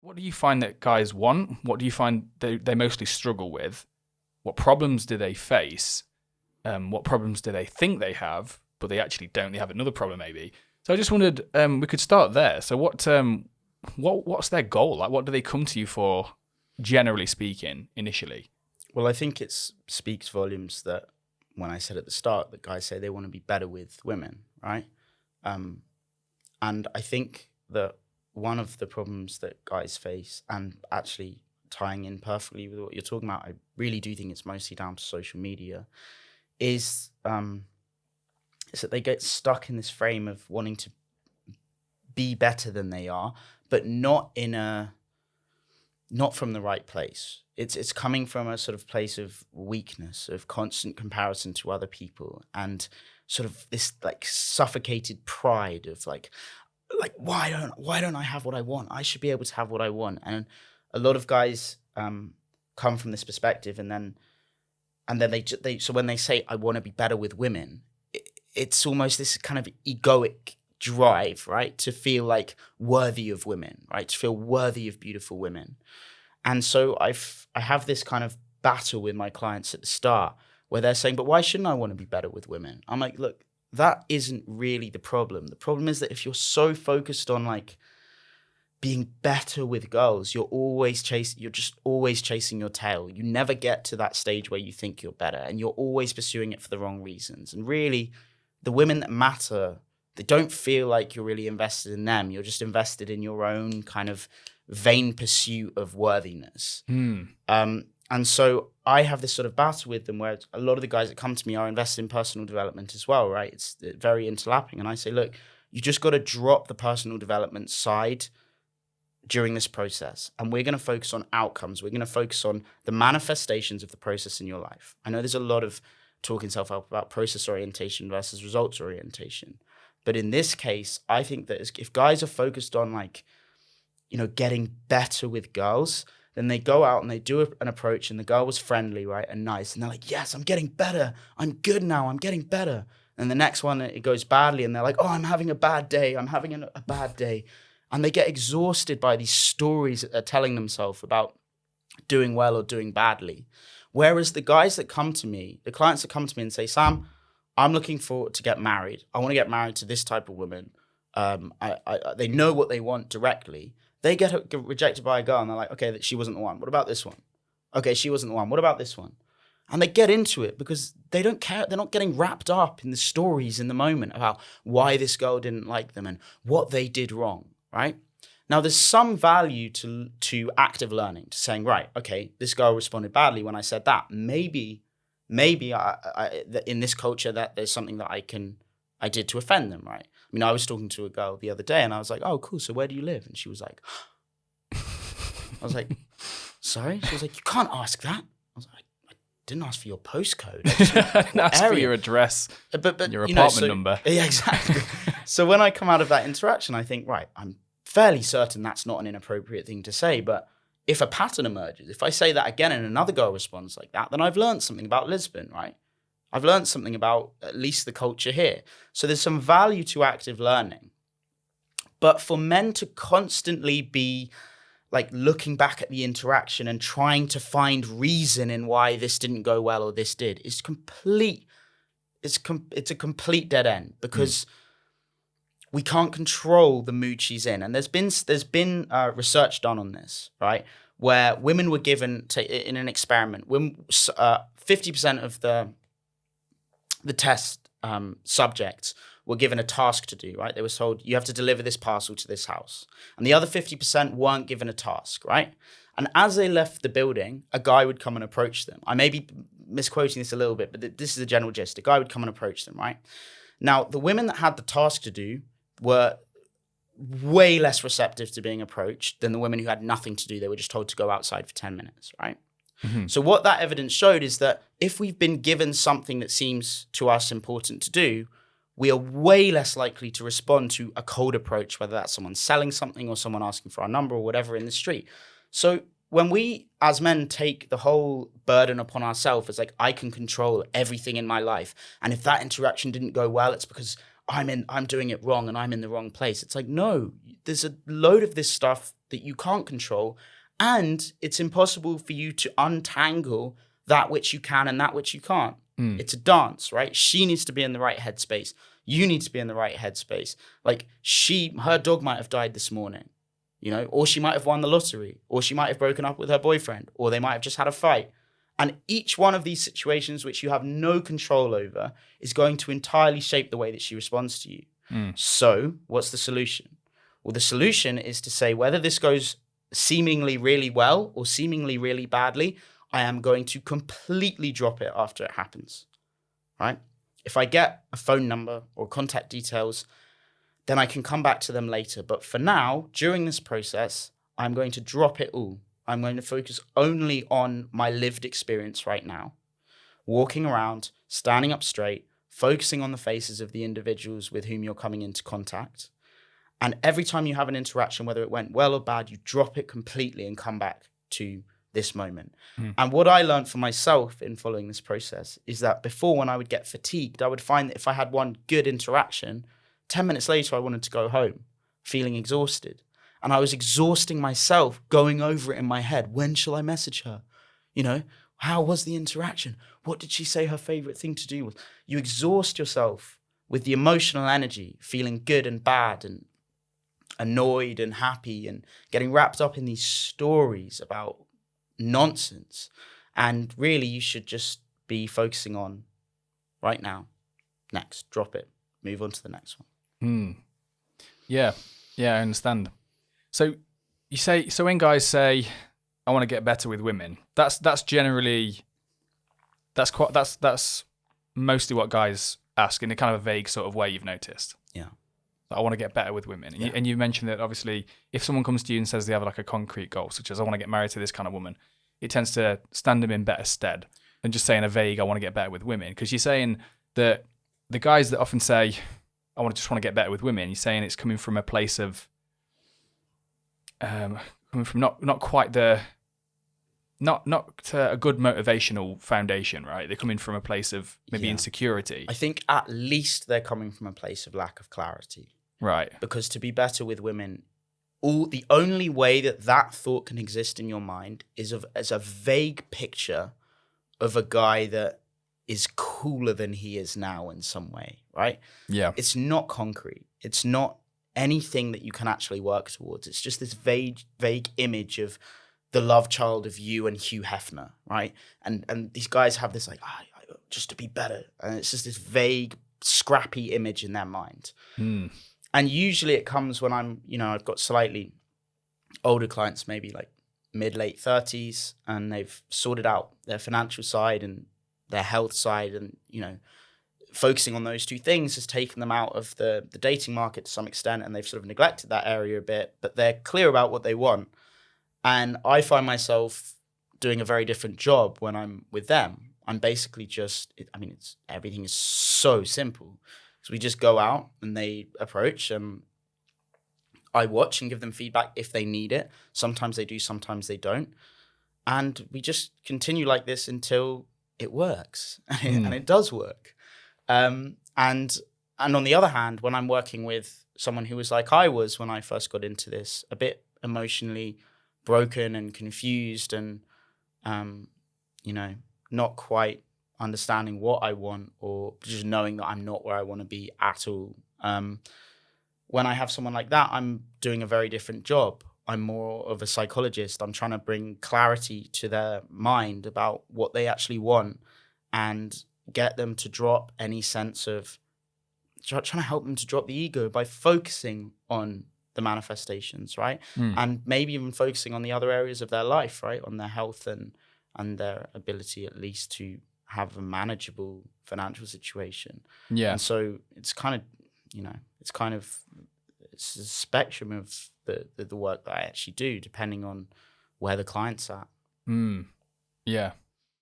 what do you find that guys want? What do you find they mostly struggle with? What problems do they face? What problems do they think they have, but they actually don't? They have another problem maybe. So I just wondered, we could start there. So what's their goal? Like, what do they come to you for, generally speaking, initially? Well, I think it speaks volumes that when I said at the start that guys say they want to be better with women, right? And I think that one of the problems that guys face, and actually tying in perfectly with what you're talking about, I really do think it's mostly down to social media, is that they get stuck in this frame of wanting to be better than they are, but not from the right place. It's coming from a sort of place of weakness, of constant comparison to other people, and sort of this like suffocated pride of like why don't I have what I want? I should be able to have what I want. And a lot of guys come from this perspective, and then they so when they say I want to be better with women, it's almost this kind of egoic drive, right? To feel like worthy of women, right? To feel worthy of beautiful women. And so I have this kind of battle with my clients at the start where they're saying, but why shouldn't I want to be better with women? I'm like, look, that isn't really the problem. The problem is that if you're so focused on like being better with girls, you're just always chasing your tail. You never get to that stage where you think you're better, and you're always pursuing it for the wrong reasons. And really, the women that matter, they don't feel like you're really invested in them. You're just invested in your own kind of vain pursuit of worthiness. And so I have this sort of battle with them where a lot of the guys that come to me are invested in personal development as well, right? It's very interlapping. And I say, look, you just got to drop the personal development side during this process. And we're going to focus on outcomes. We're going to focus on the manifestations of the process in your life. I know there's a lot of talk in self-help about process orientation versus results orientation. But in this case, I think that if guys are focused on like, getting better with girls, then they go out and they do an approach and the girl was friendly, right, and nice. And they're like, yes, I'm getting better. I'm good now. I'm getting better. And the next one, it goes badly. And they're like, oh, I'm having a bad day. I'm having a bad day. And they get exhausted by these stories that they're telling themselves about doing well or doing badly. Whereas the guys that come to me, the clients that come to me and say, Sam, I'm looking to get married. I want to get married to this type of woman. They know what they want directly. They get rejected by a girl and they're like, okay, she wasn't the one. What about this one? Okay, she wasn't the one. What about this one? And they get into it because they don't care. They're not getting wrapped up in the stories in the moment about why this girl didn't like them and what they did wrong, right? Now, there's some value to active learning, to saying, right, okay, this girl responded badly when I said that. Maybe I in this culture that there's something that I did to offend them, right? I mean, I was talking to a girl the other day and I was like, oh, cool. So where do you live? And she was like, I was like, sorry? She was like, you can't ask that. I was like, I didn't ask for your postcode. I didn't ask for your address, but your apartment number. Yeah, exactly. So when I come out of that interaction, I think, right, I'm fairly certain that's not an inappropriate thing to say. But if a pattern emerges, if I say that again and another girl responds like that, then I've learned something about Lisbon, right? I've learned something about at least the culture here. So there's some value to active learning. But for men to constantly be like looking back at the interaction and trying to find reason in why this didn't go well or this did is it's a complete dead end, because we can't control the mood she's in. And there's been research done on this, right? Where women were given in an experiment, 50% of the test subjects were given a task to do, right? They were told, you have to deliver this parcel to this house. And the other 50% weren't given a task, right? And as they left the building, a guy would come and approach them. I may be misquoting this a little bit, but this is the general gist. A guy would come and approach them, right? Now, the women that had the task to do were way less receptive to being approached than the women who had nothing to do. They were just told to go outside for 10 minutes, right? Mm-hmm. So what that evidence showed is that if we've been given something that seems to us important to do, we are way less likely to respond to a cold approach, whether that's someone selling something or someone asking for our number or whatever in the street. So when we as men take the whole burden upon ourselves as like, I can control everything in my life, and if that interaction didn't go well, it's because I'm doing it wrong and I'm in the wrong place. It's like, no, there's a load of this stuff that you can't control, and it's impossible for you to untangle that which you can and that which you can't. It's a dance, right? She needs to be in the right headspace. You need to be in the right headspace. Like her dog might have died this morning, or she might have won the lottery, or she might have broken up with her boyfriend, or they might have just had a fight. And each one of these situations, which you have no control over, is going to entirely shape the way that she responds to you. So what's the solution? Well, the solution is to say, whether this goes seemingly really well or seemingly really badly, I am going to completely drop it after it happens, right? If I get a phone number or contact details, then I can come back to them later. But for now, during this process, I'm going to drop it all. I'm going to focus only on my lived experience right now, walking around, standing up straight, focusing on the faces of the individuals with whom you're coming into contact. And every time you have an interaction, whether it went well or bad, you drop it completely and come back to this moment. And what I learned for myself in following this process is that before, when I would get fatigued, I would find that if I had one good interaction, 10 minutes later, I wanted to go home feeling exhausted. And I was exhausting myself going over it in my head. When shall I message her? How was the interaction? What did she say her favorite thing to do was? You exhaust yourself with the emotional energy, feeling good and bad and annoyed and happy and getting wrapped up in these stories about nonsense. And really, you should just be focusing on right now, next, drop it, move on to the next one. Yeah, I understand. So you say, so when guys say, I want to get better with women, that's generally, that's mostly what guys ask in a kind of a vague sort of way, you've noticed. Yeah. I want to get better with women. And you mentioned that obviously if someone comes to you and says they have like a concrete goal, such as I want to get married to this kind of woman, it tends to stand them in better stead than just saying a vague, I want to get better with women. Because you're saying that the guys that often say, I just want to get better with women, you're saying it's coming from a place of, coming from not quite the, not a good motivational foundation, right? They're coming from a place of maybe insecurity. I think at least they're coming from a place of lack of clarity. Right. Because to be better with women, the only way that thought can exist in your mind is as a vague picture of a guy that is cooler than he is now in some way, right? Yeah. It's not concrete. It's not anything that you can actually work towards. It's just this vague image of the love child of you and Hugh Hefner, right? And these guys have this like, just to be better. And it's just this vague, scrappy image in their mind. And usually it comes when I've got slightly older clients, maybe like mid-late 30s, and they've sorted out their financial side and their health side, and, focusing on those two things has taken them out of the dating market to some extent, and they've sort of neglected that area a bit, but they're clear about what they want. And I find myself doing a very different job when I'm with them. I'm basically everything is so simple. So we just go out and they approach, and I watch and give them feedback if they need it. Sometimes they do, sometimes they don't. And we just continue like this until it works. And it does work. And on the other hand, when I'm working with someone who was like I was when I first got into this, a bit emotionally broken and confused and, not quite understanding what I want, or just knowing that I'm not where I want to be at all. When I have someone like that, I'm doing a very different job. I'm more of a psychologist. I'm trying to bring clarity to their mind about what they actually want and get them to drop any sense of, trying to help them to drop the ego by focusing on the manifestations, right? And maybe even focusing on the other areas of their life, right? On their health and their ability at least to have a manageable financial situation. Yeah. And so it's kind of, it's a spectrum of the work that I actually do, depending on where the client's at. Yeah.